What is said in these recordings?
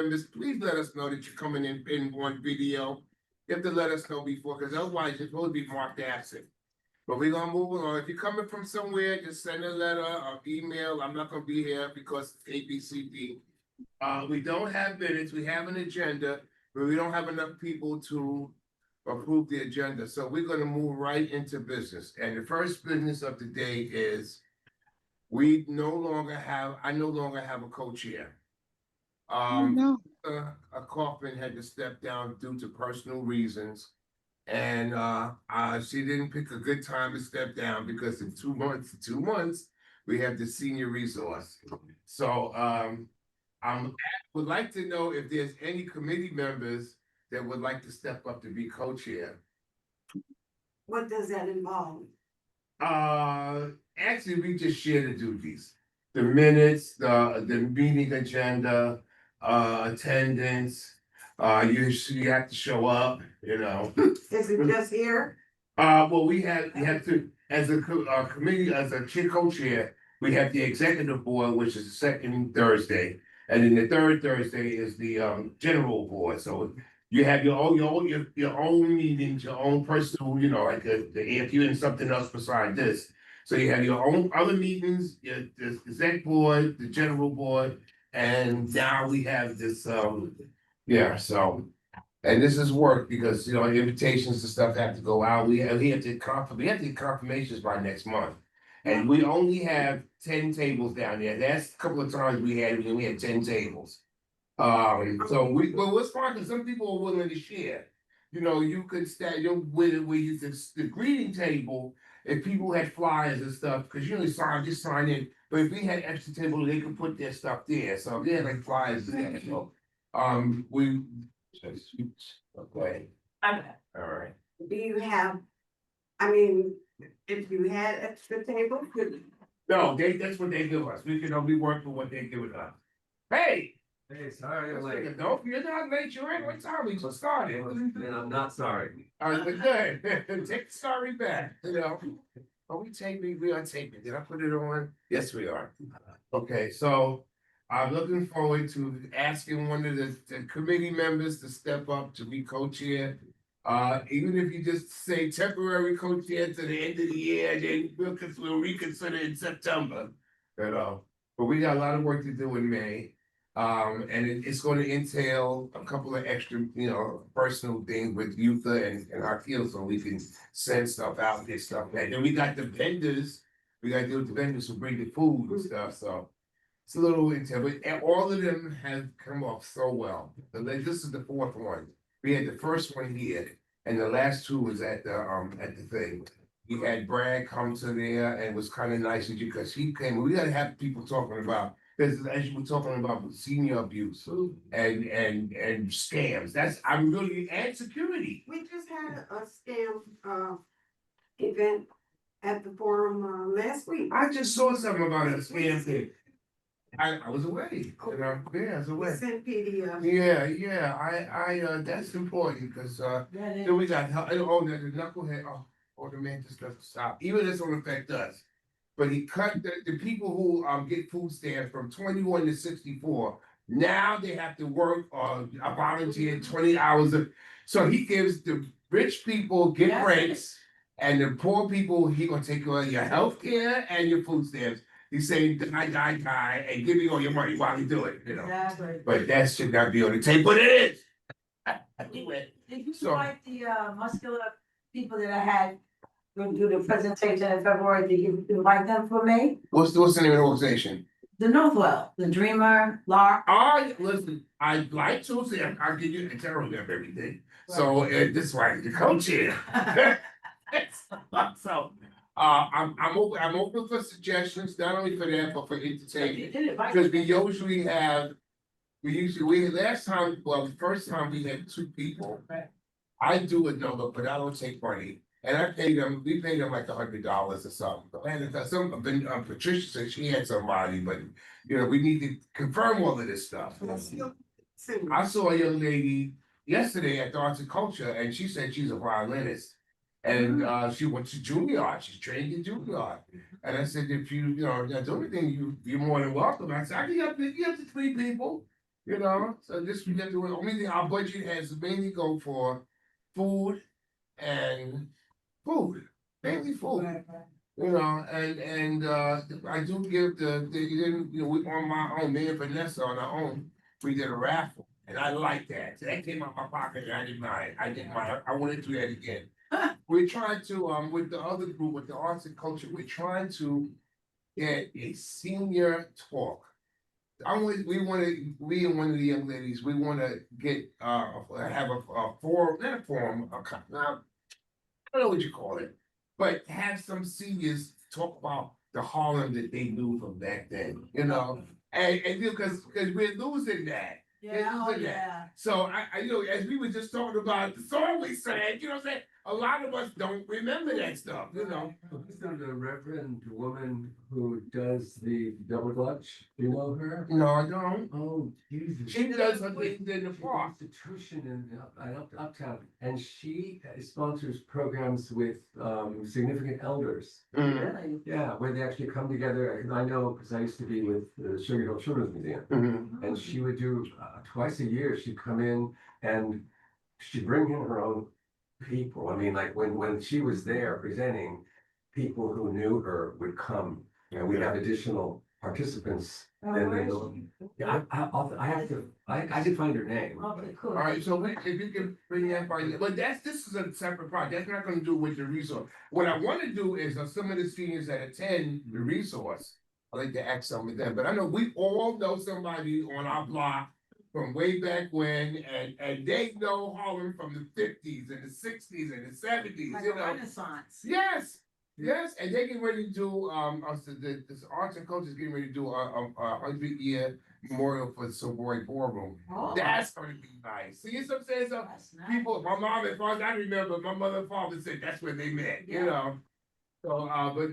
members, please let us know that you're coming in one video. You have to let us know before, because otherwise you're supposed to be marked absent. But we're gonna move along. If you're coming from somewhere, just send a letter or email. I'm not gonna be here because it's ABCD. We don't have minutes, we have an agenda, but we don't have enough people to approve the agenda. So we're gonna move right into business. And the first business of the day is I no longer have a co-chair. No. A Kaufman had to step down due to personal reasons. And she didn't pick a good time to step down because in 2 months, we have the senior resource. So I would like to know if there's any committee members that would like to step up to be co-chair. What does that involve? Actually, we just share the duties. The minutes, the meeting agenda, attendance, you have to show up, you know. Is it just here? Well, we have to, as a committee, as a co-chair, we have the executive board, which is the second Thursday. And then the third Thursday is the general board, so you have your own meetings, your own personal, you know, like if you're in something else beside this. So you have your own other meetings, the exec board, the general board, and now we have this, yeah, so. And this is work because, you know, invitations and stuff have to go out, we have to get confirmations by next month. And we only have 10 tables down there, that's a couple of times we had 10 tables. So well, it's fine, because some people are willing to share. You know, you could stand, where you the greeting table, if people had flyers and stuff, because you only sign in. But if we had extra table, they could put their stuff there, so they had like flyers there, so. We. Okay, all right. Do you have, I mean, if you had extra table, could, No, that's what they give us, we can only work for what they give us. Hey! Hey, sorry I'm late. No, you're not late, you're in, what time we just started? And I'm not sorry. All right, but good, take the sorry back, you know. Are we taping? We are taping, did I put it on? Yes, we are. Okay, so I'm looking forward to asking one of the committee members to step up to be co-chair. Even if you just say temporary co-chair to the end of the year, then we'll reconsider in September. You know, but we got a lot of work to do in May. And it's going to entail a couple of extra, you know, personal things with Yutha and our field, so we can send stuff out and stuff like that. And we got the vendors, we got to deal with the vendors who bring the food and stuff, so. It's a little intense, but all of them have come off so well. This is the fourth one. We had the first one here, and the last two was at the thing. We had Brad come to there, and it was kind of nice because he came. We gotta have people talking about this, as you were talking about senior abuse and scams. I'm really, and security. we just had a scam, event at the forum, last week. I just saw something about a scam thing. I was away, you know, yeah, I was We away. sent PDF. Yeah, I that's important, because then we got, the knucklehead, the man just doesn't stop, even this don't affect us. But he cut the people who get food stamps from 21 to 64, now they have to work a volunteer 20 hours so he gives the rich people get breaks, and the poor people, he gonna take care of your health care and your food stamps. He's saying, die, and give me all your money while you do it, you know. Exactly. But that should not be on the table, but it is. Anyway, Did you So- invite the muscular people that I had go do the presentation in February? Did you invite them for me? what's the name of the organization? The Northwell, the Dreamer, Lark. Listen, I'd like to say, I'll give you a tarot of everything. So this is why the coach here. So, I'm open for suggestions, not only for that, but for entertainment. Because the first time we had 2 people. I do a number, but I don't take money. And we paid them like $100 or something. And Patricia said she had somebody, but you know, we need to confirm all of this stuff. I saw a young lady yesterday at the Arts and Culture, and she said she's a violinist. And she went to Juilliard, she's trained in Juilliard. And I said, if you know, do anything, you're more than welcome. I said, I can get up to 3 people. You know, so this we get to, only thing our budget has mainly go for food and food, mainly food. You know, I do give we on my own, me and Vanessa on our own, we did a raffle. And I like that. So that came out my pocket and I didn't mind. I wanted to do that again. We're trying to, with the other group, with the arts and culture, we're trying to get a senior talk. We and one of the young ladies, we wanna get, have a forum, not a forum, I don't know what you call it, but have some seniors talk about the Harlem that they knew from back then, you know? And because we're losing that. Yeah, oh, Losing that. yeah. So as we were just talking about the song we sang, you know what I'm saying? A lot of us don't remember that stuff, you know? Who's the reverend woman who does the double dutch? Do you know her? No, I don't. Oh, Jesus. She does her things in the park. Institution in uptown, and she sponsors programs with significant elders. Really? Yeah, where they actually come together. And I know because I used to be with the Sugar Hill Children's Museum, Mhm. and she would do twice a year. She'd come in and she'd bring in her own people. I mean, like when she was there presenting, people who knew her would come, and we'd have additional participants. Oh, And where then, is she? yeah, I have to. I did find her name. Okay, cool. All right, so if you can bring that by, but this is a separate project. That's not gonna do with the resource. What I wanna do is some of the seniors that attend the resource, I like to ask some of them, but I know we all know somebody on our block from way back when, and they know Harlem from the 50s and the 60s and the 70s, Like you a know? renaissance. Yes, yes, and they getting ready to do, this arts and culture is getting ready to do a 100-year memorial for the Savoy Ballroom. Oh, That's gonna be nice. See what I'm saying? So that's nice. people, my mom, as far as I remember, my mother and father said that's where they met, you Yeah. know? So, but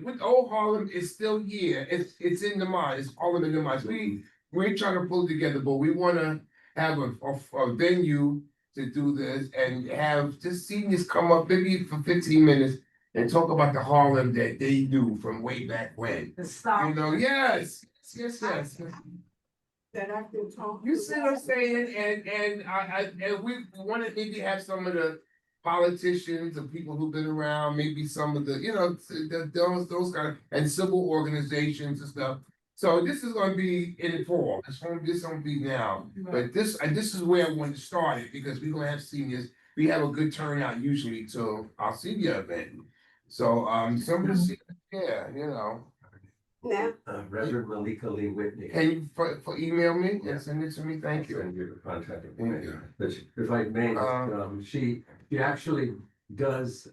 with old Harlem is still here. It's in the mind. It's Harlem in the mind. We're trying to pull it together, but we wanna have a venue to do this and have just seniors come up maybe for 15 minutes and talk about the Harlem that they knew from way back when. The You style. know, yes. That I can talk. You to see what I'm them. saying? And we want to maybe have some of the politicians and people who've been around, maybe some of the, those kind of, and civil organizations and stuff. So this is gonna be in fall. This won't be now. But this is where I want to start it because we're gonna have seniors. We have a good turnout usually to our senior event. So some of the seniors, yeah, you know. Now, Reverend Malika Lee Whitney. Can you for email me Yeah. and send it to me? Thank I'll you. send you the contact Thank information. you. But if I may, Uh, she actually does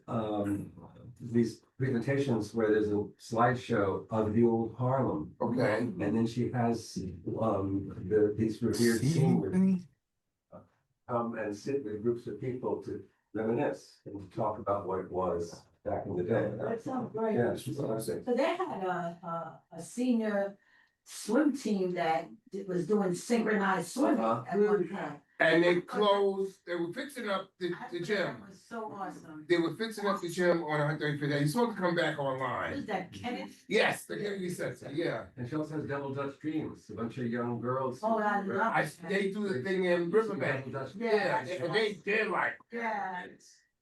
these presentations where there's a slideshow of the old Harlem. Okay. And then she has these revered seniors come and sit with groups of people to reminisce and to talk about what it was back in the day. That sounds great. Yeah, she's awesome. So they had a senior swim team that was doing synchronized swimming at one time. And they closed, they were fixing up the gym. That was so awesome. They were fixing up the gym on 135th. He's supposed to come back Who's online. that, Kenneth? Yes, the Kennedy Center, yeah. And she also has Double Dutch Dreams, a bunch of young girls. Oh, I love They do the thing in Riverbank. Double Dutch- Yeah, they're like, Yeah.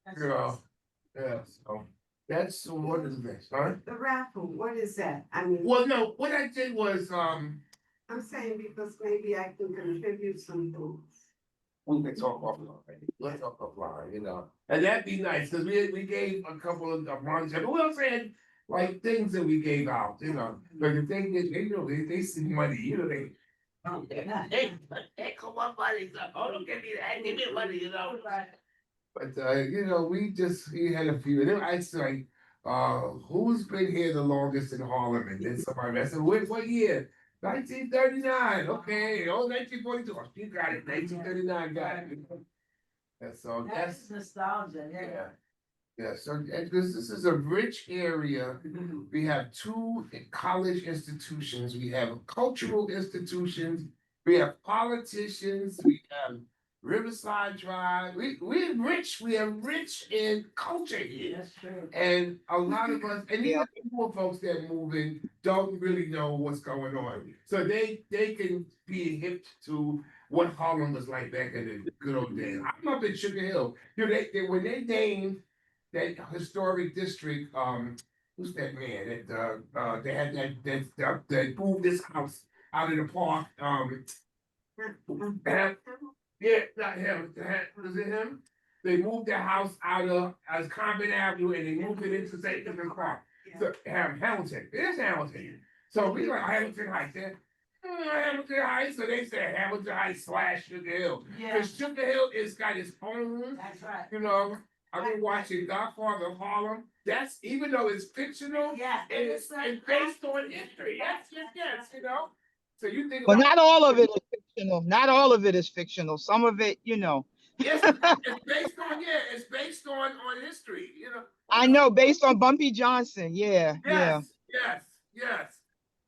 That's you know, awesome. yeah, so that's one of the things, huh? the raffle, what is that? I mean, Well, no, what I did was, I'm saying because maybe I can contribute some things. we can talk offline, let's talk offline, you know, and that'd be nice, cause we gave a couple of runs, but we also had like things that we gave out, you know, but if they get, they see money, you know, they. Hey, come on, buddy, oh, don't give me that, give me money, you know. But we had a few, and then I said, who's been here the longest in Harlem? And then somebody, I said, what year? 1939, okay, 1942, you got it, 1939, got it. And so That's nostalgia, yeah. yeah. Yeah, so this is a rich area. We have two college institutions, we have cultural institutions, we have politicians, we have Riverside Drive. We are rich in culture here. That's true. And a lot of us, and Yeah. even the poor folks that move in don't really know what's going on. So they can be hip to what Harlem was like back in the good old days. I'm up in Sugar Hill. You know, when they named that historic district, who's that man that they had that moved this house out of the park. Yeah, not him. Was it him? They moved their house out of as Compton Avenue and they moved it into St. Nicholas Park. So Hamilton. It is Hamilton. So we like Hamilton Heights. Hamilton Heights. So they said Hamilton Heights / Sugar Hill. Yeah, Because Sugar Hill is got its own, that's right. you know. I've been watching Godfather of Harlem. That's even though it's fictional, Yeah. it's based on history. Yes, you know. So you think Well, about not all of it is fictional. Not all of it is fictional. Some of it, yes, it's based on history, you know. I know based on Bumpy Johnson. Yeah, yeah. Yes.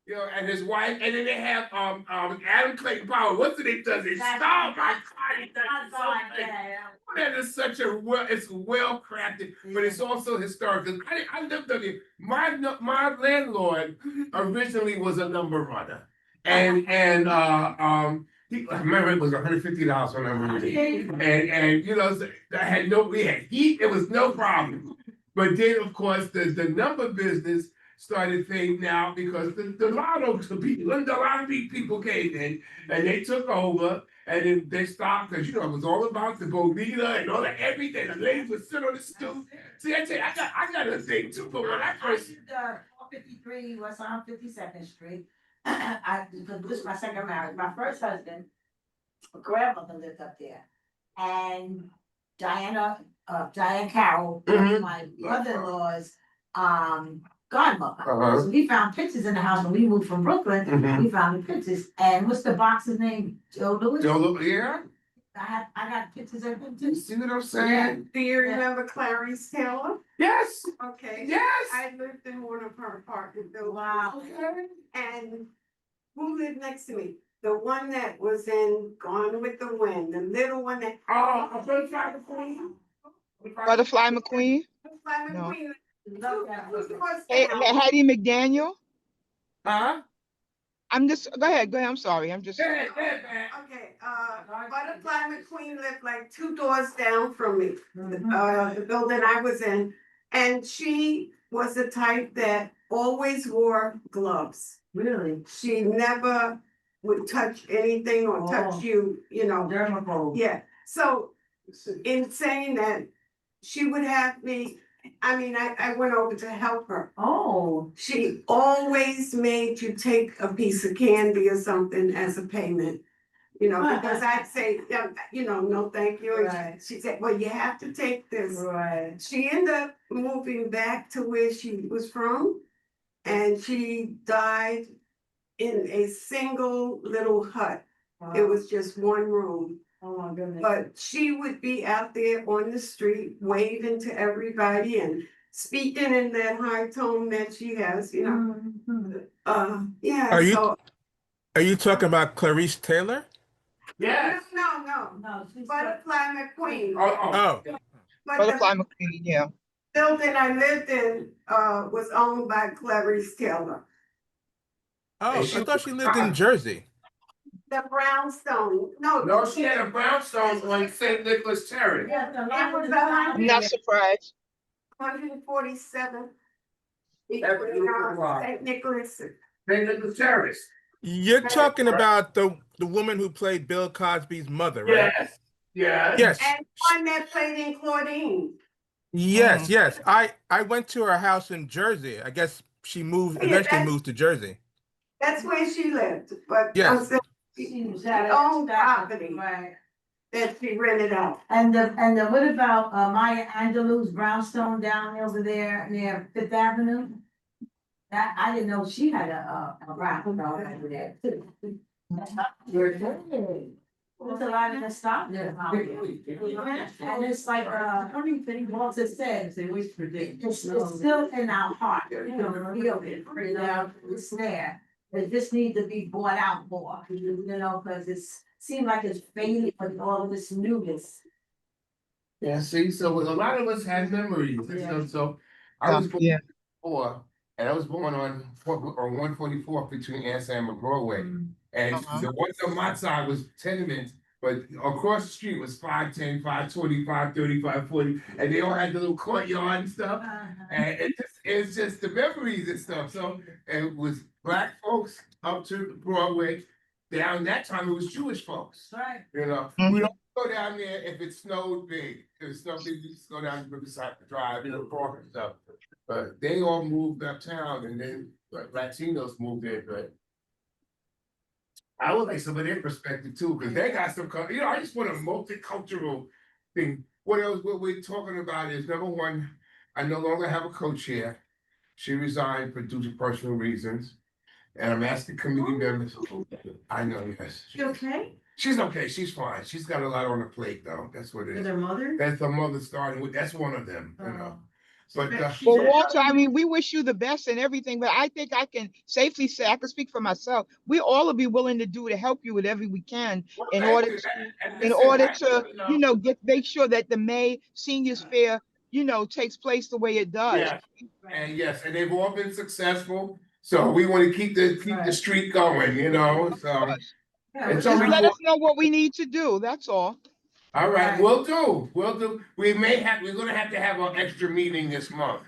You know, and his wife, and then they have Adam Clayton Powell. What's the name does it? That's- Oh my God, he does That's it so all I good. get. That is such a it's well crafted, but it's also historical. I lived on it. My landlord originally was a number runner, and I remember it was $150 when I moved in, and you know we had heat. It was no problem, but then of course the number business started fading out because the lotto people, a lot of people came in and they took over. And then they stopped because you know it was all about the bonita and all that everything. The ladies would sit on the stoop. See, I tell you, I got a thing too. But when I first 453 West on 52nd Street. This is my second marriage. My first husband, grandmother lived up there. And Diane Carroll was Mhm. my mother-in-law's godmother. Uh-huh. So we found pictures in the house when we moved from Brooklyn. Mhm. We found the pictures. And what's the box's name? Joe Louis? yeah, I got pictures of him you too. see what I'm saying? Do you remember Clarice Taylor? Yes, Okay. yes. I lived in one of her apartment buildings. Wow. Okay. And who lived next to me? The one that was in Gone with the Wind, the little one that. Oh, a Butterfly Queen. Butterfly McQueen. Butterfly No. McQueen. Love that Who's movie. was Hey, down? Hattie McDaniel. Huh? I'm just go ahead. I'm sorry. I'm just. Go ahead, man. Okay, Butterfly McQueen lived like 2 doors down from me, the building I was in. And she was the type that always wore gloves. Really? She never would touch anything or Oh. touch you, you know. Dermaphobe. Yeah, so in saying that, she would have me, I went over to help her. Oh. She always made you take a piece of candy or something as a payment. You know, because I'd say, no, thank you. And Right. she said, well, you have to take this. Right. She ended up moving back to where she was from. And she died in a single little hut. It was just one room. Oh my goodness. But she would be out there on the street waving to everybody and speaking in that high tone that she has, yeah, Are you- so. Are you talking about Clarice Taylor? Yes. No, No, she's Butterfly McQueen. Oh, But Butterfly the McQueen. Yeah. building I lived in, was owned by Clarice Taylor. I thought she lived in Jersey. The brownstone, No, she had a brownstone on St. Nicholas Terrace. Yeah, the It line was is a down. I'm not surprised. 147. Block. St. Nicholas. St. Nicholas Terrace. You're talking about the woman who played Bill Cosby's mother, right? Yes. Yes. And one that played in Claudine. Yes. Yes. I went to her house in Jersey. I guess she eventually moved to Jersey. That's where she lived, but I'm Yes. saying She was she at owned it. property Right. that she rented out. And what about Maya Angelou's brownstone down over there near Fifth Avenue? That, I didn't know she had a brownstone over there too. There's a lot of the stuff there. And it's like, Walter said, it's still in our heart, feel it, it's there. It just needs to be brought out more, cause it's seem like it's fading with all of this newness. Yeah, see, so a lot of us have memories and Yeah. stuff, so I was born Yeah. before, and I was born on 144th between Assam and Broadway. And Uh-huh. the one on my side was tenement, but across the street was 510, 520, 530, 540, and they all had the little courtyard and stuff. And it's just the memories and stuff. So it was black folks up to Broadway. Down that time, it was Jewish folks. Right. You know, Mhm. we don't go down there if it snowed big. If it snowed big, we just go down to Riverside Drive, park and stuff. But they all moved uptown, and then Latinos moved in. But I would like some of their perspective too, because they got some. I just want a multicultural thing. What we're talking about is number one. I no longer have a co-chair. She resigned for due to personal reasons, and I'm asking committee members. I know, yes. She okay? She's okay. She's fine. She's got a lot on her plate, though. That's what it With is. her mother? That's her mother starting with. That's one of them, you know. But Well, Walter, I mean, we wish you the best and everything, but I think I can safely say, I can speak for myself. We all will be willing to do to help you with everything we can well, in thank order you. to, And in listen, order I- to, you know, make sure that the May Seniors Fair, takes place the way it does. Yeah, and yes, and they've all been successful. So we want to keep the streak going, you know. So and so Just we let us know what we need to do. That's all. all right, we'll do. We'll do. We're gonna have to have an extra meeting this month.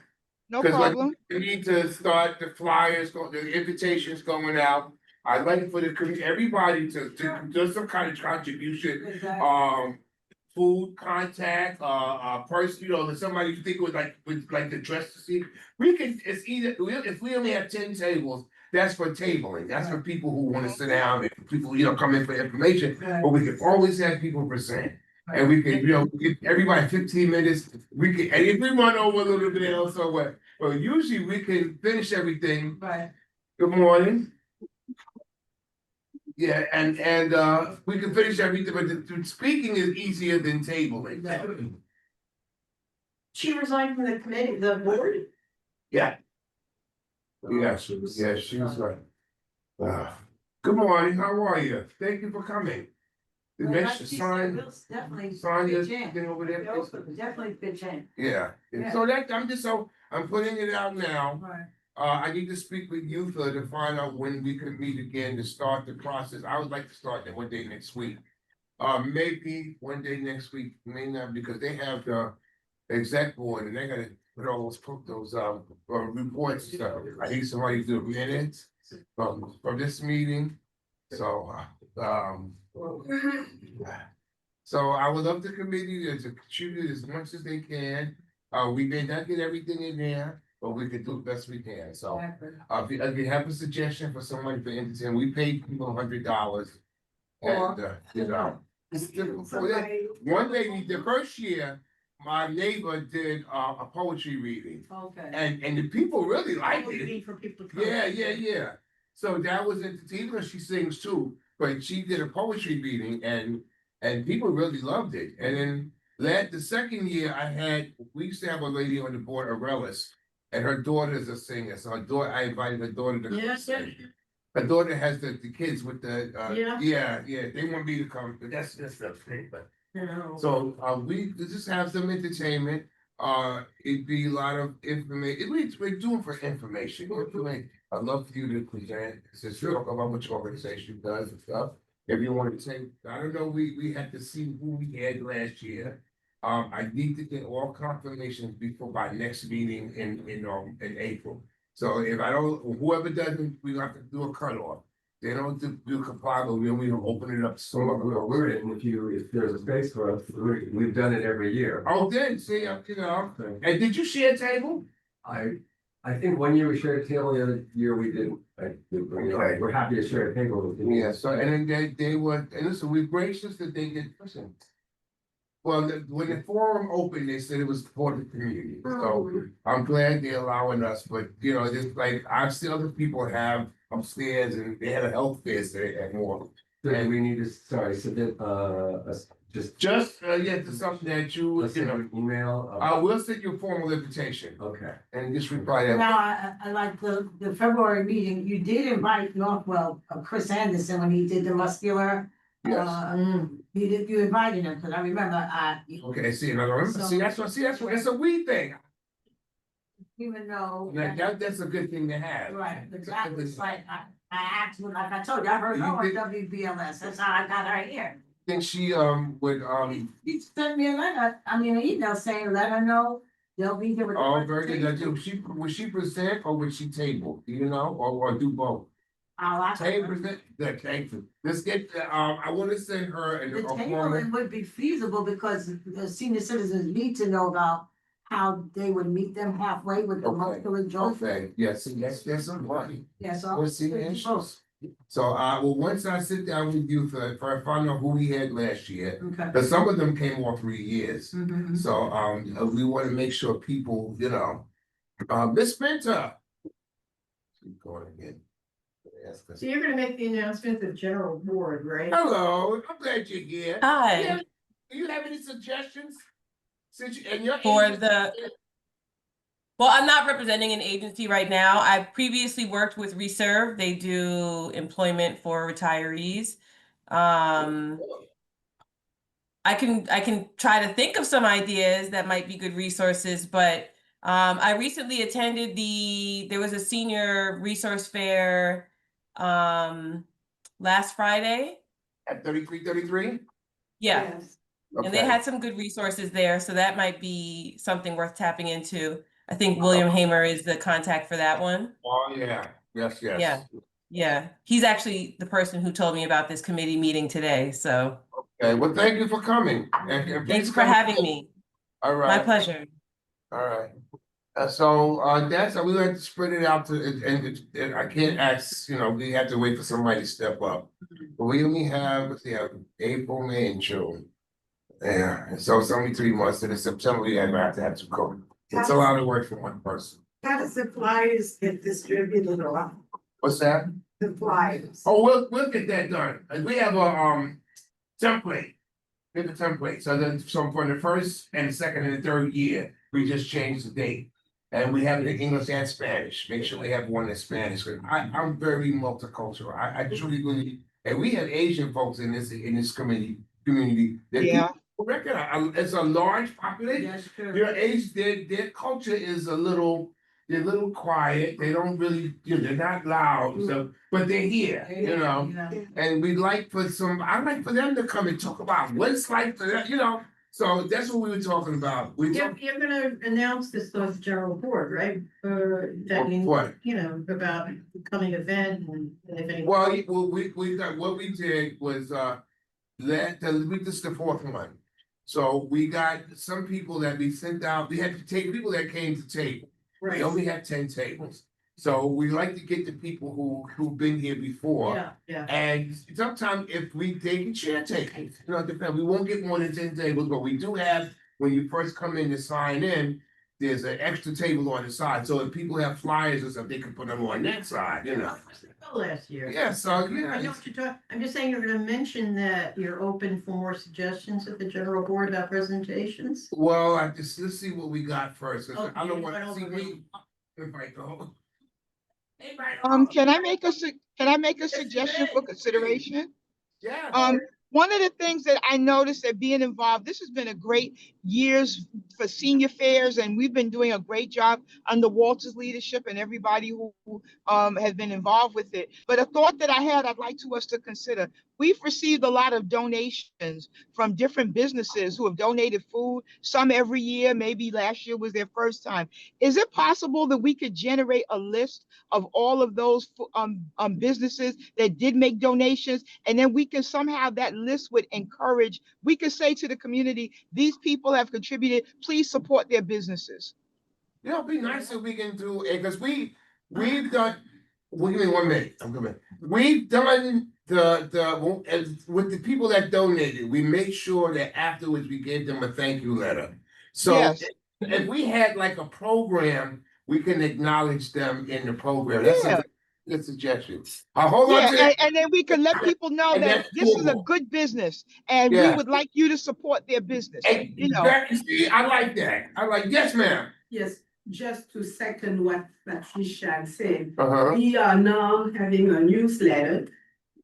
No Because problem. we need to start the flyers, the invitations going out. I'd like for everybody to do some kind of contribution. Food contact, person, that somebody you think would like the dress to see. It's either, if we only have 10 tables, that's for tabling. That's for people who want to sit down and people, come in for information. But we can always have people present. And we can, give everybody 15 minutes. And if we run over a little bit else or what, but usually we can finish everything. Right. Good morning. Yeah, and we can finish everything, but the speaking is easier than tabling. She resigned from the committee, the board? Yeah. Yeah, she's right. Good morning, how are you? Thank you for coming. Did Well, they like she said, sign we'll definitely your pitch in. thing over there? We'll definitely pitch in. Yeah, Yeah. so I'm putting it out now. Right. I need to speak with you to find out when we can meet again to start the process. I would like to start that one day next week. Maybe one day next week, may not, because they have the exec board and they're gonna put all those reports and stuff. I need somebody to do minutes from this meeting. So so I would love the committee to contribute as much as they can. We may not get everything in there, but we can do the best we can. So if you have a suggestion for somebody for entertainment, we pay people $100. And it's different for that. One day, the first year, my neighbor did a poetry reading. Okay. And the people really liked it. Waiting for people to come. Yeah. So that was even though she sings too, but she did a poetry reading and people really loved it. And then the second year we used to have a lady on the board, Arelis, and her daughter's a singer. So I invited her daughter to come sing. Her daughter has the kids with the yeah, they want me to come, but that's the thing, but. So we just have some entertainment. It'd be a lot of information. We're doing for information. I'd love for you to present, just talk about what your organization does and stuff. If you want to say, I don't know, we had to see who we had last year. I need to get all confirmations by next meeting in April. So if I don't, whoever doesn't, we have to do a cutoff. They don't do comply, but we don't open it up. So we're in, if there's a space for us, we've done it every year. Oh, then see, and did you share a table? I think one year we shared a table, the other year we didn't. Okay. We're happy to share a table with you. Yeah, so and then they were, and listen, we're gracious that they did, listen. Well, when the forum opened, they said it was for the community, so I'm glad they're allowing us, but just like I've seen other people have upstairs and they had a health fair, so they had more. So do we need to, submit, Just to something that you, let's send an email? I will send you a formal invitation Okay. and just reply that. Now, I like the February meeting, you did invite Northwell, Chris Anderson, when he did the muscular. You invited him, cause I remember, Okay, see, and I remember, see, that's it's a we thing. even though. That's a good thing to have. Right, but that was like, I asked, like I told you, I heard her on WBLS, that's how I got her here. Think she would He sent me a letter, I mean, an email saying, let her know they'll be here with the. oh very good. Would she present or would she table? Do you know? Or do both? I'll ask her. Table present, the table. Let's get I want to send her The a table formal. would be feasible because the senior citizens need to know about how they would meet them halfway with the local and joint. Okay, yes, that's some money. Yeah, so. We'll see the issues. So well, once I sit down with you for I find out who we had last year, Okay. because some of them came all 3 years. Mhm. So we want to make sure people, you know, Miss Minter. Keep going again. Yes, So you're gonna make the announcement of general board, right? hello, I'm glad you're here. Hi. Do you have any suggestions? Since and your For agent- Well, I'm not representing an agency right now. I previously worked with Reserve. They do employment for retirees. I can try to think of some ideas that might be good resources, but I recently attended there was a senior resource fair last Friday. at 3333? Yeah. Yes. And they had some good resources there, so that might be something worth tapping into. I think William Hamer is the contact for that one. Oh yeah, yes. Yeah. Yeah, he's actually the person who told me about this committee meeting today, so Okay, well, thank you for coming. And thanks please for come having again. me. All My right. pleasure. All right. So that's how we like to spread it out to, and I can't ask, you know, we have to wait for somebody to step up. But we only have, let's see, April, May, and June. Yeah, and so it's only 3 months, and in September we have to have to go. It's a lot of work for one person. How does the flyers get distributed around? What's that? The flyers. Oh, we'll get that done. And we have a template. Get the template. So then so for the first and the second and the third year, we just change the date. And we have it in English and Spanish. Make sure we have one in Spanish. I'm very multicultural. I truly believe, and we have Asian folks in this community. That Yeah. people recognize. It's a large population. That's true. Their culture is they're a little quiet. They don't really, they're not loud. So, but they're here, you know. And I'd like for them to come and talk about what it's like for them, you know. So that's what we were talking about. You're gonna announce this to the general board, right? That means, What? you know, about the coming event and if any. Well, what we did was this is the fourth one. So we got some people that we sent out. We had to take people that came to table. We Right. only had 10 tables. So we like to get the people who've been here before. Yeah. And sometimes if they can share tables, you know, it depends. We won't get more than 10 tables, but we do have, when you first come in to sign in, there's an extra table on the side. So if people have flyers or something, they can put them on that side, you know. Last year. Yeah, so yeah. I know what you're talking, I'm just saying you're gonna mention that you're open for more suggestions at the general board about presentations. Well, let's see what we got first. 'Cause I don't Okay, want but to see over me. Invite the whole. Can I make a suggestion for consideration? Yeah. One of the things that I noticed that being involved, this has been a great years for senior fairs, and we've been doing a great job under Walter's leadership and everybody who has been involved with it. But a thought that I'd like us to consider, we've received a lot of donations from different businesses who have donated food, some every year, maybe last year was their first time. Is it possible that we could generate a list of all of those businesses that did make donations, and then we can somehow, that list would encourage, we could say to the community, these people have contributed, please support their businesses. You know, it'd be nice if we can do it, because we've done, well, give me 1 minute, I'm coming. We've done with the people that donated, we made sure that afterwards we gave them a thank you letter. So Yes. if we had like a program, we can acknowledge them in the program. That's a good suggestion. Hold on to Yeah, that. and then we can let people know And that that's this is a doable. good business, and we Yeah. would like you to support their business. Hey, You know. see, I like that. Yes, ma'am. Yes, just to second what Patricia said, Uh-huh. we are now having a newsletter,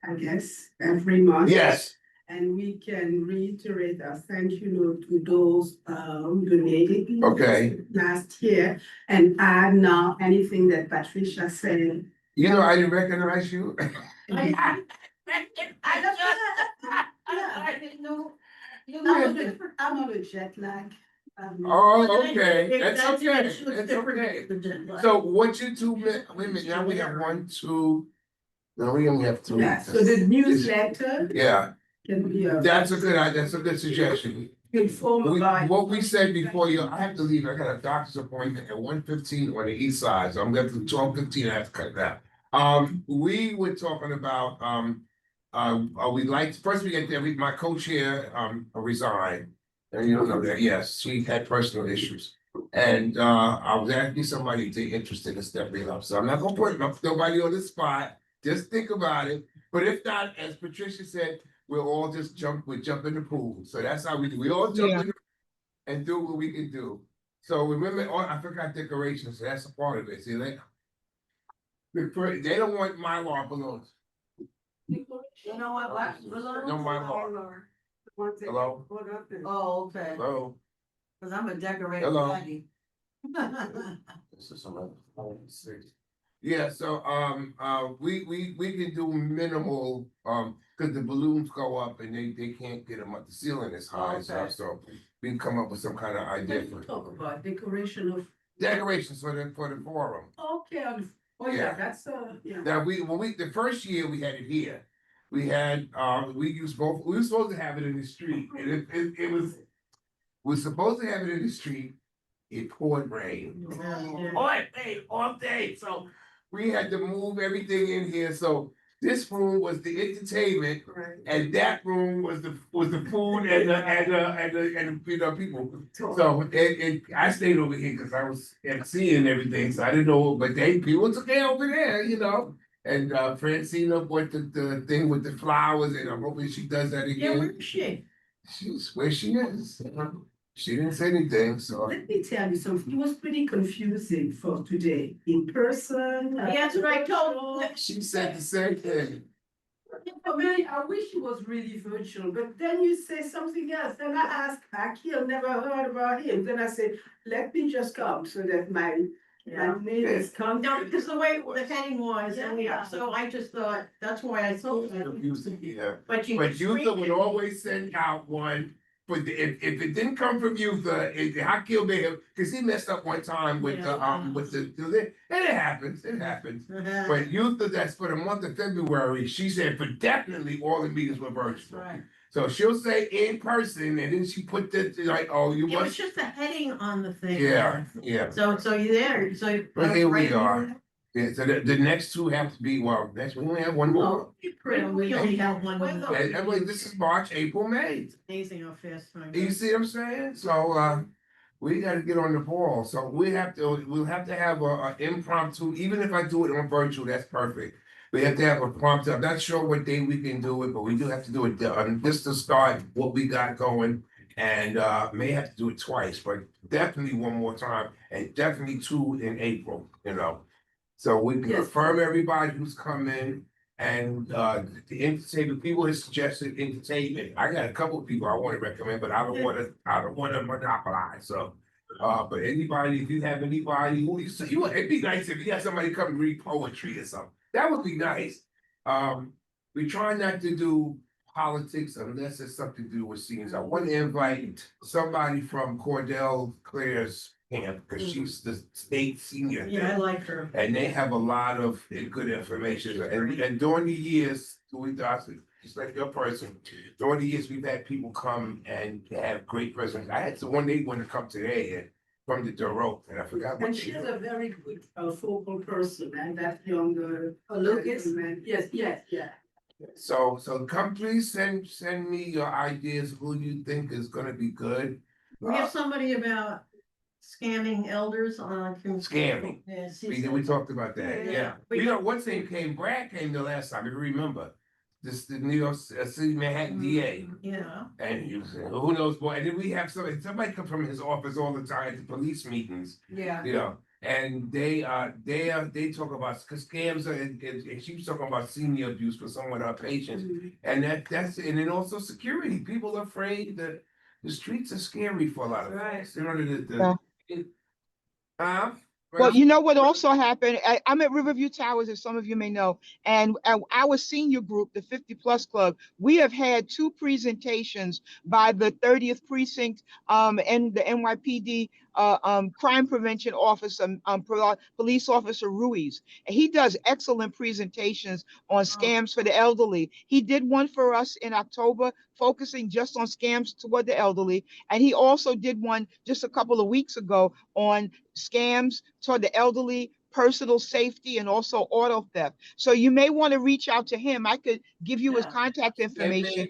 I guess, every month. Yes. and we can reiterate our thank you note to those donated. Okay. Last year, and add now anything that Patricia said. You know, I didn't recognize you. I didn't know. I'm on a jet lag. Oh, okay, that's That's okay, it's that's different okay. than jet lag. So what you two, wait a minute, now we have one, two, no, we only have three. Yeah, so the newsletter Yeah, can be that's a good suggestion. informed by. What we said before, I have to leave, I got a doctor's appointment at 1:15 on the east side, so I'm going to 12:15, I have to cut that. We were talking about, we like, first we get there, my co-chair, resigned. And you don't know that, yes, she had personal issues. And, I was asking somebody if they're interested in stepping up, so I'm not gonna put nobody on the spot, just think about it. But if not, as Patricia said, we'll all just jump in the pool, so that's how we do, we all jump in and do what we can do. So remember, I forgot decorations, so that's a part of it, see, they don't want Mylar balloons. You know what? No Mylar. Hello? Oh, okay, Hello? cause I'm a decorator. Hello. daddy. This is some other, yeah, so, we can do minimal, cause the balloons go up and they can't get them up, the ceiling is high and Okay. stuff, so we can come up with some kind of idea Let's for talk about decoration of. decorations for the forum. Okay, oh Yeah. yeah, that's yeah. Now, the first year we had it here, we had, we used both, we were supposed to have it in the street, and it was, we were supposed to have it in the street, it poured rain. All day, so we had to move everything in here, so this room was the entertainment, and that room was the food and the you know, people. So I stayed over here because I was emceeing and everything, so I didn't know, but people took care over there, you know. And Francine went the thing with the flowers, and I'm hoping she does that Yeah, again. where is she? She's where she is. She didn't say anything, so. Let me tell you something, it was pretty confusing for today, in person. Yeah, that's what I told. She said the same thing. For me, I wish it was really virtual, but then you say something else, then I ask, Akil never heard about him, then I say, let me just come so that my name is come. No, because the way the heading was, and Yeah. so I just thought, that's why I told her. Confusing, yeah. But you. But could Yutha screen would it. always send out one, but if it didn't come from Yutha, Hakil may have, cause he messed up one time with the, and it happens. But Yutha, that's for the month of February, she said for definitely all the meetings were virtual. Right. So she'll say in person, and then she put the, like, oh, you It was must, just the heading on the thing. yeah. So you there, so. But here we right are. Yeah, so the next two have to be, well, next, we only have one more. We only have one. And Emily, this is March, April, May. Amazing how fast time You goes. see what I'm saying? So, we gotta get on the ball. So we'll have to have a impromptu, even if I do it on virtual, that's perfect. We have to have a prompt. I'm not sure what day we can do it, but we do have to do it just to start what we got going. And may have to do it twice, but definitely one more time, and definitely two in April, you know. So we can Yes. affirm everybody who's coming, and the entertainment, people have suggested entertainment. I got a couple of people I want to recommend, but I don't want to monopolize, so. But anybody, if you have anybody who it'd be nice if you had somebody come and read poetry or something, that would be nice. We try not to do politics unless it's something to do with seniors. I want to invite somebody from Cordell Claire's camp, because she's the state senior. Yeah, I like her. And they have a lot of good information, and during the years, just like your person, during the years, we've had people come and have great presentations. I had one day want to come today and from the Doroth, and I forgot what And they she's did. a very good focal person, and that younger. Lucas? gentleman. Yes, yeah. So come please send me your ideas, who you think is gonna be good. We have somebody about scamming elders on. Scamming. Yeah, We talked about that, Yeah. yeah. You know, what's name came, Brad came the last time, if you remember. The New York City Manhattan DA. Yeah. And he was saying, who knows, boy, and then we have somebody come from his office all the time at the police meetings, Yeah. you know. And they talk about scams and she was talking about senior abuse for some of our patients. And that's, and then also security. People are afraid that the streets are scary for a lot of folks. You know, Well, you know what also happened? I'm at Riverview Towers, as some of you may know, and our senior group, the 50 Plus Club, we have had 2 presentations by the 30th Precinct and the NYPD crime prevention officer, police officer Ruiz. And he does excellent presentations on scams for the elderly. He did one for us in October, focusing just on scams toward the elderly. And he also did one just a couple of weeks ago on scams toward the elderly, personal safety, and also auto theft. So you may want to reach out to him. I could give you his contact information.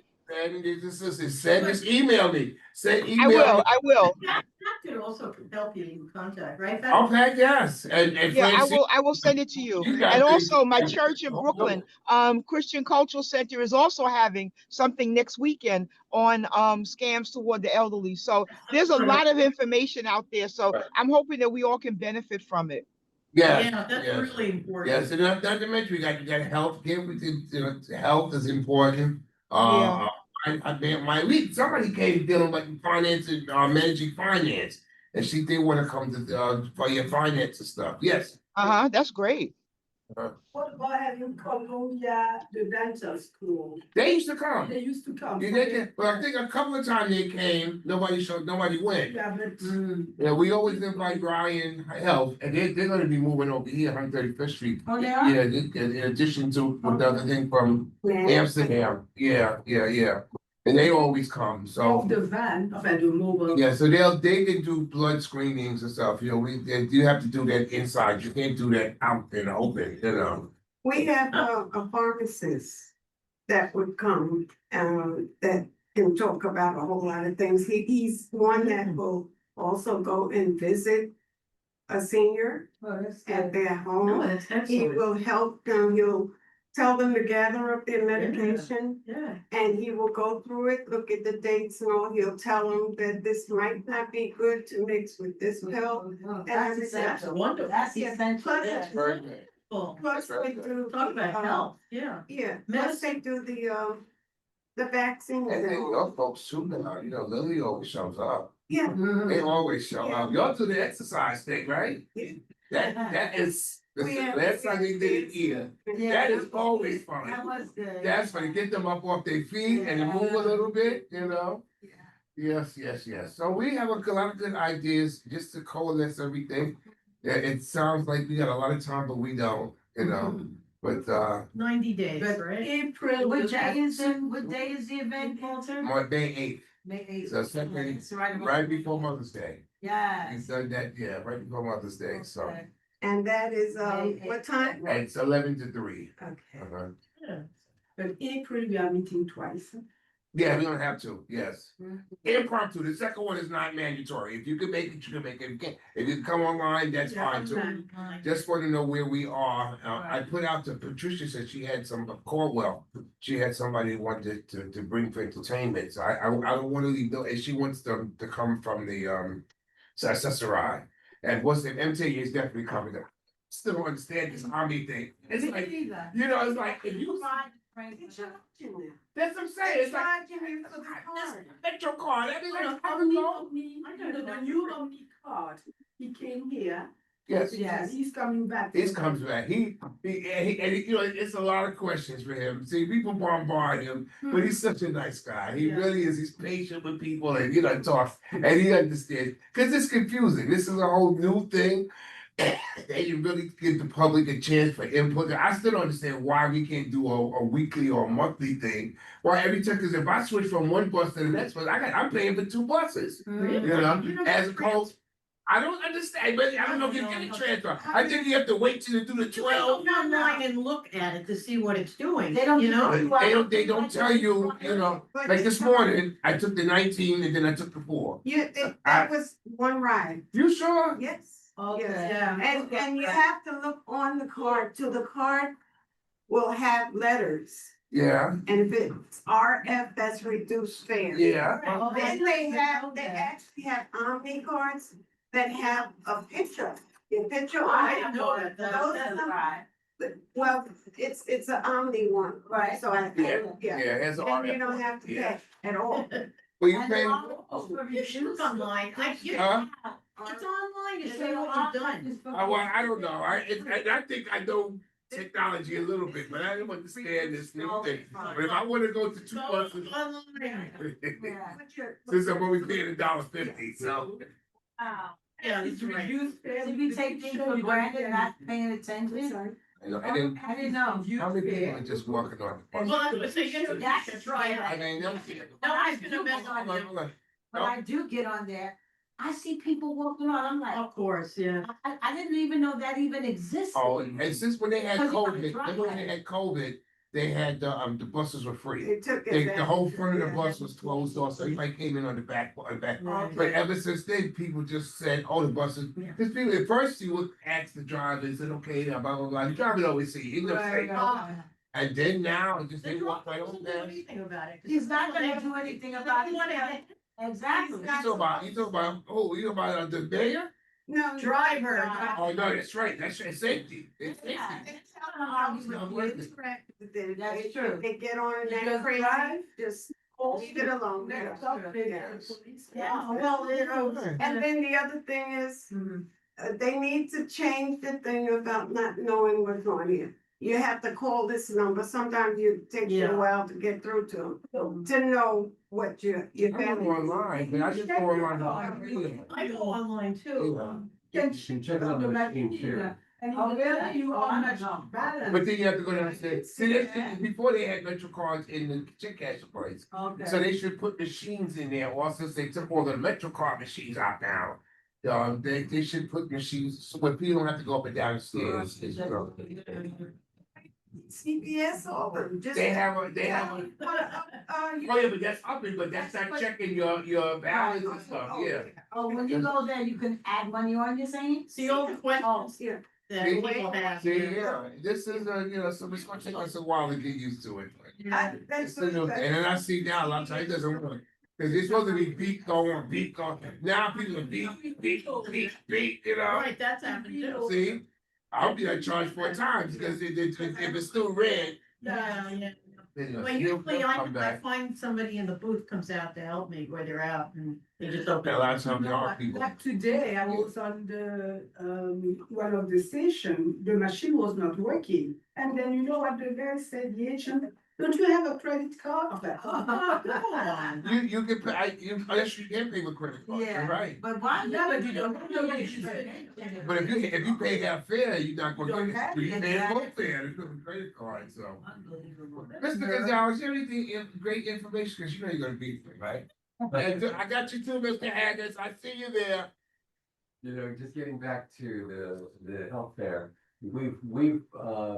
Just email me. I will. That could also help you in contact, right? Okay, yes. And Yeah, Francine, I will send it to you. you got And things- also my church in Brooklyn, Christian Cultural Center is also having something next weekend on scams toward the elderly. So there's a lot of information out there. So I'm hoping that we all can benefit from it. Yes, Yeah, that's yes. really important. Yes, and not to mention, you got health care, health is important. Yeah. Somebody came dealing with finance and managing finance, and they want to come to for your finance and stuff. Yes. That's great. What about having Columbia, the dental school? They used to come. They used to come. Well, I think a couple of times they came, nobody went. Yeah, but. Yeah, we always invite Ryan Health, and they're gonna be moving over here, 135th Street. Oh, they are? Yeah, in addition to another thing from Amsterdam. Yeah. And they always come, so. The van, enfin, the mobile. Yeah, so they can do blood screenings and stuff, you know, you have to do that inside, you can't do that out in the open, you know. We have a pharmacist that would come, that can talk about a whole lot of things. He's one that will also go and visit a senior at their home. Oh, that's He excellent. will help them, he'll tell them to gather up their medication. Yeah. And he will go through it, look at the dates and all, he'll tell them that this might not be good to mix with this pill. That's it's essential. wonderful. That's Yeah. essential. Plus, Yeah. Perfect. Plus they do. Talk about health, yeah. Yeah, plus they do the vaccines And and then all. your folks too now, you know, Lily always shows up, Yeah, they always show up, y'all do the exercise thing, right? Yeah. That is, We have- last time they did it here, that is always fun. That was good. That's funny, get them up off their feet and move a little bit, you know? Yes. So we have a lot of good ideas just to coalesce everything. Yeah, it sounds like we got a lot of time, but we don't, you know, but 90 days, But right? April. What day is the event, Walter? May 8th, May 8th. So second- It's right around- right before Mother's Day. We've Yes. done that, yeah, right before Mother's Day, so. Okay. and that is, what time? And it's 11 to 3. Okay. Uh-huh. Yeah. But April, we are meeting twice. Yeah, we don't have to, yes. Impromptu, the second one is not mandatory. If you can make it, you can make it. If you can't, if you come online, that's fine too. Just want to know where we are. I put out to Patricia, said she had some, Caldwell, she had somebody wanted to bring for entertainment. So I don't want to leave, and she wants them to come from the, Accessory. And what's the MTA is definitely coming up. Still don't understand this army thing. It's like, you know, it's like, if you. That's what I'm saying. It's like. Charging you for the card. Metro card, I mean, like, I On don't know. the new Omni card, he came here. Yes, Yes. He's coming back. this comes back. He, you know, it's a lot of questions for him. See, people bombard him, but he's such a nice guy. He Yeah. really is. He's patient with people and, you know, talk, and he understands. Cause it's confusing. This is a whole new thing. And you really give the public a chance for input. I still don't understand why we can't do a weekly or a monthly thing. Why every time, cause if I switch from one bus to the next bus, I'm paying for 2 buses. You know, as opposed. I don't understand, but I don't know if you get a transfer. I think you have to wait till you do the 12. Go online and look at it to see what it's doing, They don't you know? But they don't tell you, you know, like this morning, I took the 19 and then I took the 4. That was one ride, You sure? yes. Okay. Yes. And you have to look on the card, till the card will have letters. Yeah, And if it's RF, that's reduced fare. yeah. Then they actually have Omni cards that have a picture. Your picture I on know it. that. Those That's are the- right. Well, it's an Omni one, Right. so I, Yeah, yeah, it's all and you don't have to Yeah. pay at all. Well, you And pay, You should look online. huh? It's online to show you what you've done. Well, I don't know. I think I know technology a little bit, but I don't understand this new thing. But if I wanna go to 2 buses, Yeah. since I'm only paying $1.50, so. Yeah, that's right. Did we take things for granted, not paying attention? You know, and then, I didn't know. how many people are just walking on the bus? Well, that's what I say, you should try it. I mean, them. No, I was gonna mess Hold on, hold on. When I do get on there, I see people walking on, I'm like, Of course, yeah. I didn't even know that even existed. Oh, and since when they had Because you gotta COVID, drive. remember when they had COVID, they had, the buses were free. They took They, it. the whole front of the bus was closed off, so everybody came in on the back. But ever since then, people just said, oh, the buses, because people, at first you would ask the driver, they said, okay, blah, blah, blah, the driver would always see, you know, say, and then now, it just, they walk right on Do there. anything about it. He's not gonna do anything about it. Exactly. You talking about, oh, you talking about the mayor? No. Driver. Oh, no, that's right, that's safety, it's safety. Yeah. That's correct. That's true. They get on You that just crazy, drive. just leave it alone. Next up, they Yeah. get the police. Yeah, well, you know. And then the other thing is, Mhm. they need to change the thing about not knowing what's on here. You have to call this number, sometimes it takes you Yeah. a while to get through to them, to know what your I go family. online, but I just go online. I go online too. Yeah. You can check it on the machine too. Oh, really? You Oh, are I much know. better. But then you have to go down and say, see, that's, before they had Metro cards in the check cash place. Okay. So they should put machines in there, or since they took all the Metro card machines out now. They should put machines, so when people don't have to go up and down the stairs. CPS, all of them, just. They have a, you- oh yeah, but that's up, but that's not checking your balance and stuff, yeah. Oh, when you go there, you can add money on, you're saying? See all the questions Yeah. that people have. See, yeah, this is so it's gonna take us a while to get used to it. That's It's the new thing, and then I see now a lot of times it doesn't work. Cause it's supposed to be beat going, now people are beat, you know? Right, that's happened too. See, I'll be charged 4 times, because if it's still red, Yeah, yeah. then Well, they'll usually come I back. find somebody in the booth comes out to help me where they're out and they just open. A lot of times there are people. Like today, I was on the, one of the station, the machine was not working. And then you know what the guy said, the agent, don't you have a credit card? I was like, Oh, come on. You can pay, unless you can pay with credit card, you're Yeah. right. But why? Yeah, but you don't know you should. But if you pay that fare, you're not You gonna don't get have it, you it. pay both fare, it's a credit card, so. Unbelievable. Mr. Gonzalez, anything, great information, cause you know you're gonna beat me, right? And I got you too, Mr. Haggis, I see you there. You know, just getting back to the health fair, we've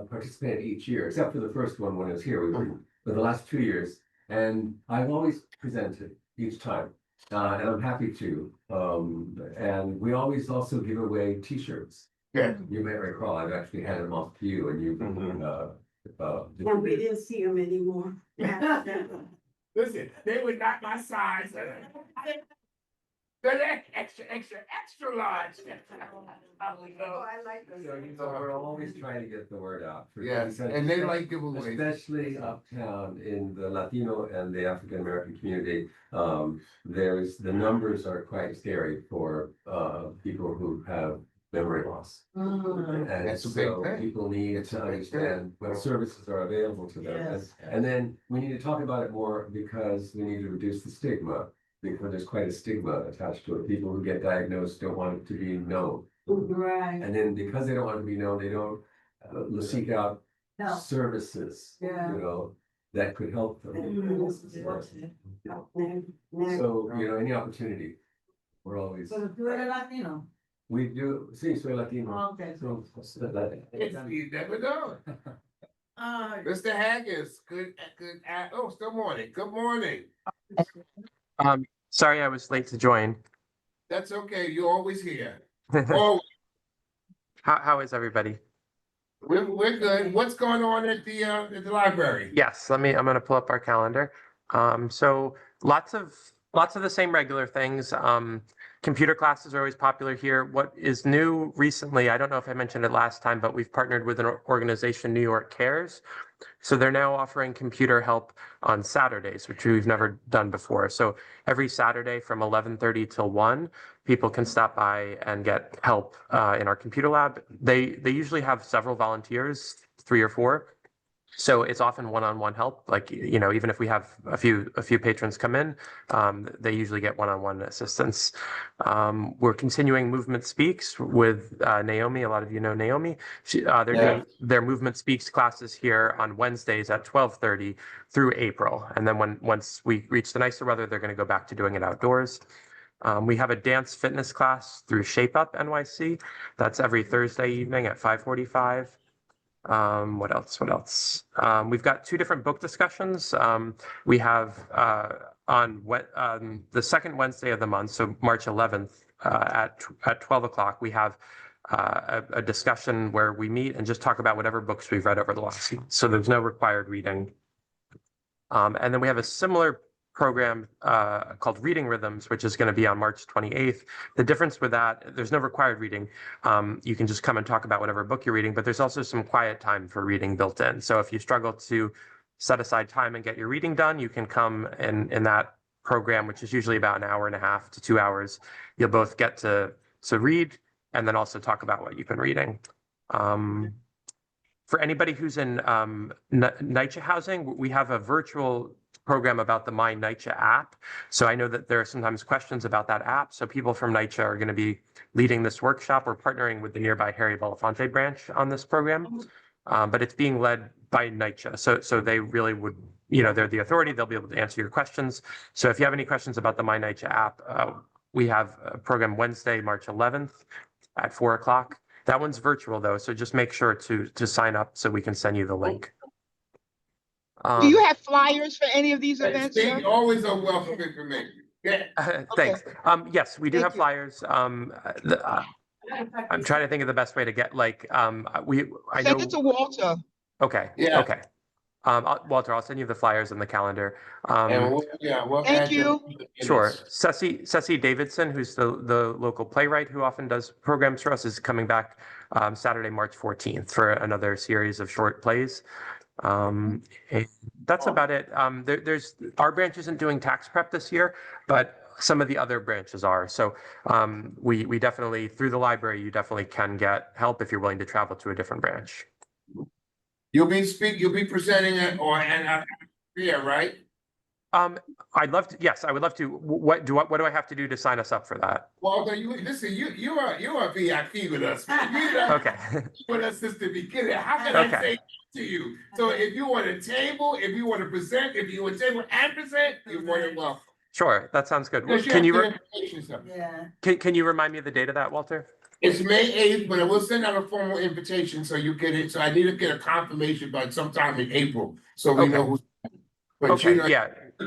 participated each year, except for the first one when it was here, we were, for the last 2 years. And I've always presented each time, and I'm happy to. And we always also give away T-shirts. Yeah. You may recall, I've actually handed them off to you and you, And we didn't see them anymore. Listen, they were not my size. They're extra large. Oh, I like you know, we're always trying to get the word out. for Yes, things, and they like giveaways. especially uptown in the Latino and the African American community. The numbers are quite scary for people who have memory loss. And That's a big so thing. people need It's a to big understand what services are available to them. Yes. And then we need to talk about it more because we need to reduce the stigma. Because there's quite a stigma attached to it. People who get diagnosed don't want it to be known. Right. And then because they don't want it to be known, they don't seek out Help. services, Yeah. you know, that could help them. So, you know, any opportunity, we're always, So do it like, you know. we do, sí, soy Latino. Okay. So, You never know. Mr. Haggis, oh, still morning, good morning. Sorry I was late to join. That's okay, you're always here. Oh, How is everybody? we're good. What's going on at the library? Yes, I'm gonna pull up our calendar. So lots of Lots of the same regular things. Computer classes are always popular here. What is new recently, I don't know if I mentioned it last time, but we've partnered with an organization, New York Cares. So they're now offering computer help on Saturdays, which we've never done before. So every Saturday from 11:30 till 1, people can stop by and get help in our computer lab. They usually have several volunteers, 3 or 4. So it's often one-on-one help. Like, you know, even if we have a few patrons come in, they usually get one-on-one assistance. We're continuing Movement Speaks with Naomi. A lot of you know Naomi. They're doing their Movement Speaks classes here on Wednesdays at 12:30 through April. And then once we reach the nicer weather, they're going to go back to doing it outdoors. We have a dance fitness class through Shape Up NYC. That's every Thursday evening at 5:45. What else? We've got 2 different book discussions. We have on the second Wednesday of the month, so March 11th at 12 o'clock, we have a discussion where we meet and just talk about whatever books we've read over the last week. So there's no required reading. And then we have a similar program called Reading Rhythms, which is going to be on March 28th. The difference with that, there's no required reading. You can just come and talk about whatever book you're reading, but there's also some quiet time for reading built in. So if you struggle to set aside time and get your reading done, you can come in that program, which is usually about 1.5 hours to 2 hours. You'll both get to read and then also talk about what you've been reading. For anybody who's in NYCHA housing, we have a virtual program about the My NYCHA app. So I know that there are sometimes questions about that app. So people from NYCHA are going to be leading this workshop. We're partnering with the nearby Harry Belafonte branch on this program, but it's being led by NYCHA. So they really would, you know, they're the authority. They'll be able to answer your questions. So if you have any questions about the My NYCHA app, we have a program Wednesday, March 11th at 4 o'clock. That one's virtual though, so just make sure to sign up so we can send you the link. Do you have flyers for any of these events, sir? Always a wealth of information. Yeah. Thanks. Yes, we do Thank have you. flyers. I'm trying to think of the best way to get I Send know. it to Walter. Okay. Yeah. Okay. Walter, I'll send you the flyers and the calendar. And we'll Thank add you. Sure. Ceci Davidson, who's the local playwright who often does programs for us, is coming back Saturday, March 14th for another series of short plays. And that's about it. There's our branch isn't doing tax prep this year, but some of the other branches are. So we definitely, through the library, you definitely can get help if you're willing to travel to a different branch. You'll be presenting it yeah, right? I'd love to. Yes, I would love to. What do I have to do to sign us up for that? Well, you are VIP with us. Okay. With us since the beginning. How can I say to you? So if you want to table, if you want to present, if you want to table and present, you're more than welcome. Sure, that sounds good. Can you remind me of the date of that, Walter? It's May 8th, but I will send out a formal invitation so you get it. So I need to get a confirmation by sometime in April, so we know who's. But Okay, you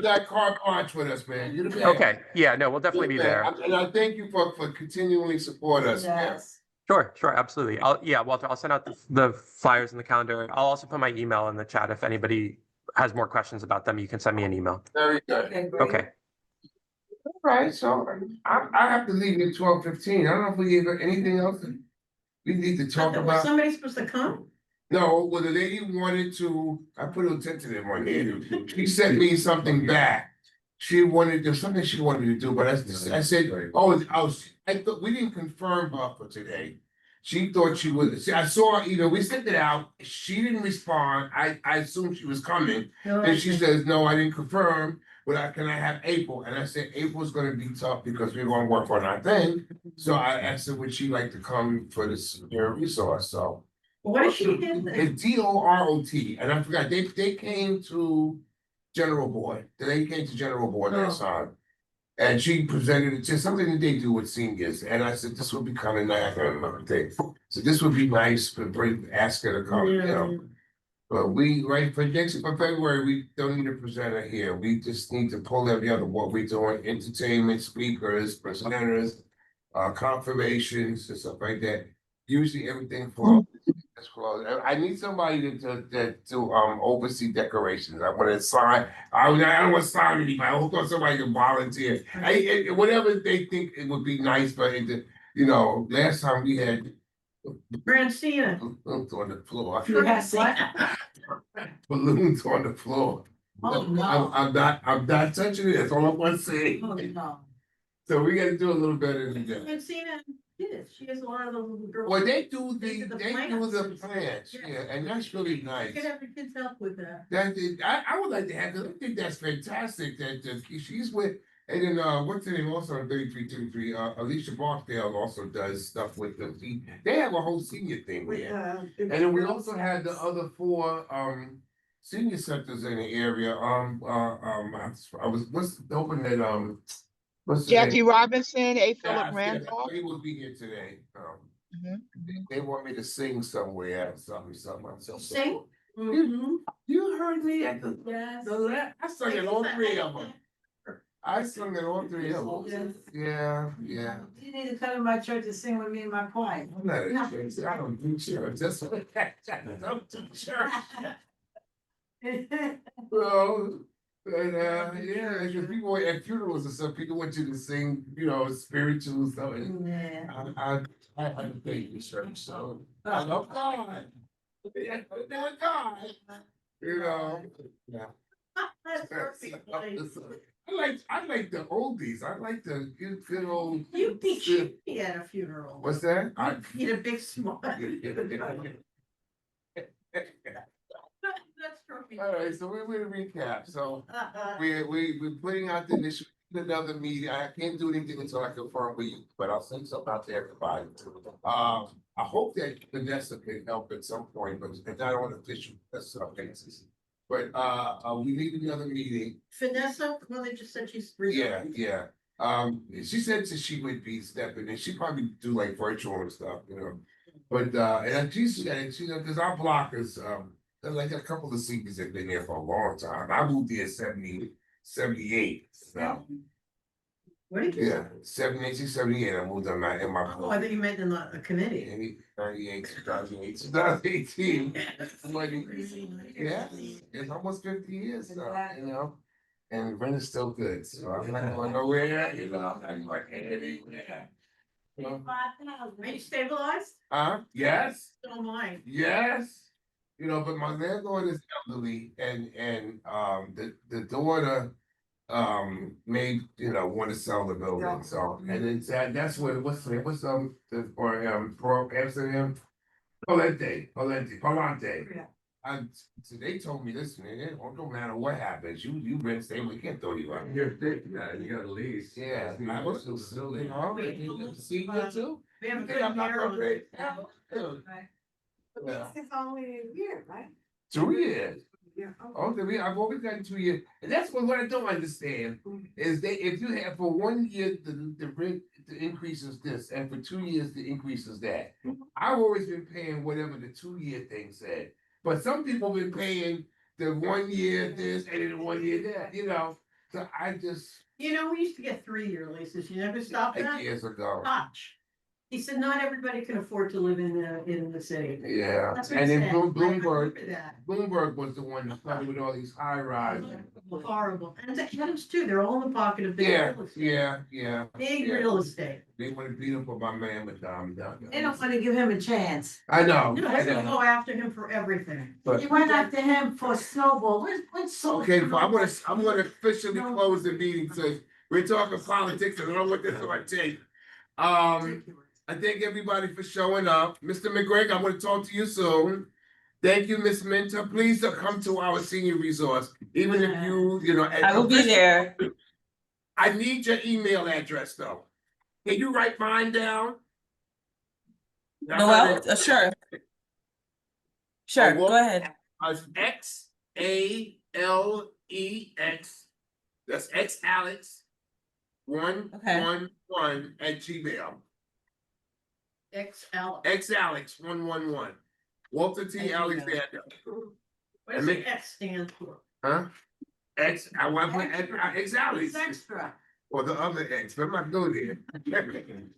got carte blanche with us, man. You're the man. Okay, yeah, no, we'll definitely be there. And I thank you for continually support us. Yes. Sure, absolutely. Walter, I'll send out the flyers and the calendar. I'll also put my email in the chat. If anybody has more questions about them, you can send me an email. Very good. Okay. All right, so I have to leave at 12:15. I don't know if we have anything else that we need to talk Was about. somebody supposed to come? No, well, the lady wanted to, I put a tentative on here. She sent me something back. There's something she wanted to do, but I said, I thought we didn't confirm her for today. She thought she would, I saw, we sent it out. She didn't respond. I assumed she was coming. Then she says, no, I didn't confirm. But can I have April? And I said, April's gonna be tough because we're gonna work on our thing. So I asked her, would she like to come for this resource? So. What is she in? It's DOROT, and I forgot, they came to General Board, last time. And she presented it to something that they do with seniors, and I said, this would be kind of nice, I can't remember the thing. So this would be nice to ask her to come, But for February, we don't need a presenter here, we just need to pull together what we're doing, entertainment, speakers, presenters, confirmations and stuff like that. Usually everything for That's close. I need somebody to oversee decorations. I want to sign. I don't want to sign anybody. I hope somebody can volunteer. Whatever they think it would be nice, but last time we had Francina. balloons on the floor. Francina. Balloons on the floor. Oh, no. I'm not touching it. That's all I want to say. Oh, no. So we got to do a little better than that. Francina, yes, she has a lot of those little girls. Well, they do They do the plants, yeah, and that's really You nice. could have your kids help with that. I would like to have, 'cause I think that's fantastic that she's with, and then what's her name also on 3333, Alicia Barksdale also does stuff with them. They have a whole senior thing there. And then we also had the other four senior centers in the area. I was what's hoping that what's the Jackie name? Robinson, A. Philip Yeah, Randolph. they will be here today. Mhm. They want me to sing somewhere, something. Sing? You heard me at the Yes. I sung it all three of them. I sung it all three of them. Yeah. You need to come to my church and sing with me in my choir. I'm not a church. I don't do church. That's what don't do church. Well, yeah, because people at funerals and stuff, people want you to sing, spiritual stuff. And Yeah. I have a faith in church, so I love God. Yeah, I love God. Yeah. That's perfect. I like the oldies. I like the good old. You'd be cheeky at a funeral. What's that? Get a big smile. That's perfect. All right, so we're gonna recap. So we're putting out the initial another meeting. I can't do anything until I confirm with you, but I'll send something out to everybody. I hope that Vanessa can help at some point, but it's not on official basis. But we need another meeting. Vanessa, well, they just said she's. Yeah. She said that she would be stepping in. She probably do like virtual and stuff, But and she's because our blockers, there's like a couple of seniors that have been there for a long time. I moved there in 78. So What did you say? yeah, 78. I moved in my Oh, I think you meant in a committee. 98, 2008, 2018. Yeah, it's almost 50 years now, and rent is still good, so I'm not going nowhere, I'm not going anywhere. Are you stabilized? Yes, So am I. yes. But my landlord is elderly and the daughter may want to sell the building, so and it's that's what what's the Amsterdam Palante. So they told me, listen, it don't matter what happens, you rent stay, we can't throw you out. You got a lease. Yeah, I was still see you too. We have a You think I'm not gonna good break? Yeah. This is only a year, right? 2 years. Yeah. I've always gotten 2 years, and that's what I don't understand is if you have for 1 year the rent the increase is this, and for 2 years the increase is that. I've always been paying whatever the 2-year thing said, but some people been paying the 1 year this and then the 1 year that. So I just we used to get 3-year leases. You never stopped like that? years ago. Touch. He said not everybody can afford to live in the city. Yeah, That's what and he then said. I Bloomberg remember that. Bloomberg was the one that started with all these high rises. Horrible. And the Adams too, they're all in the pocket of big real estate. Yeah. Big real estate. They want to beat up on my man, but They don't want to give him a chance. I know. No, they're gonna go after him for everything. But He went after him for Snowball. What's so? okay, I'm gonna officially close the meeting. So we're talking politics, and I don't know what this is gonna take. I thank everybody for showing up. Mr. McGregor, I'm gonna talk to you soon. Thank you, Miss Minter. Please come to our senior resource, even if I will be there. I need your email address though. Can you write mine down? Noel, sure. Sure, go ahead. XALEX. That's X Alex 111 at Gmail. XL. X Alex 111. Walter T. Alexander. What does the X stand for? Huh? X. I want to put X Alex. It's extra. Or the other X, but I'm not going there.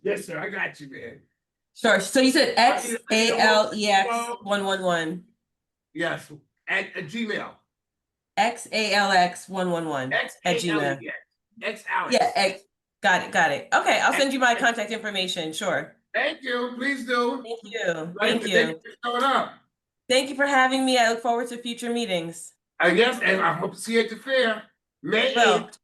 Yes, sir. I got you, man. Sure. So you said XALEX111. Yes, at Gmail. XALX111 at Gmail. X Alex. Yeah, got it. Okay, I'll send you my contact information. Sure. Thank you, please do. Thank you. Thank you for showing up. Thank you for having me. I look forward to future meetings. I guess, and I hope to see you at the fair, May Well, 8th.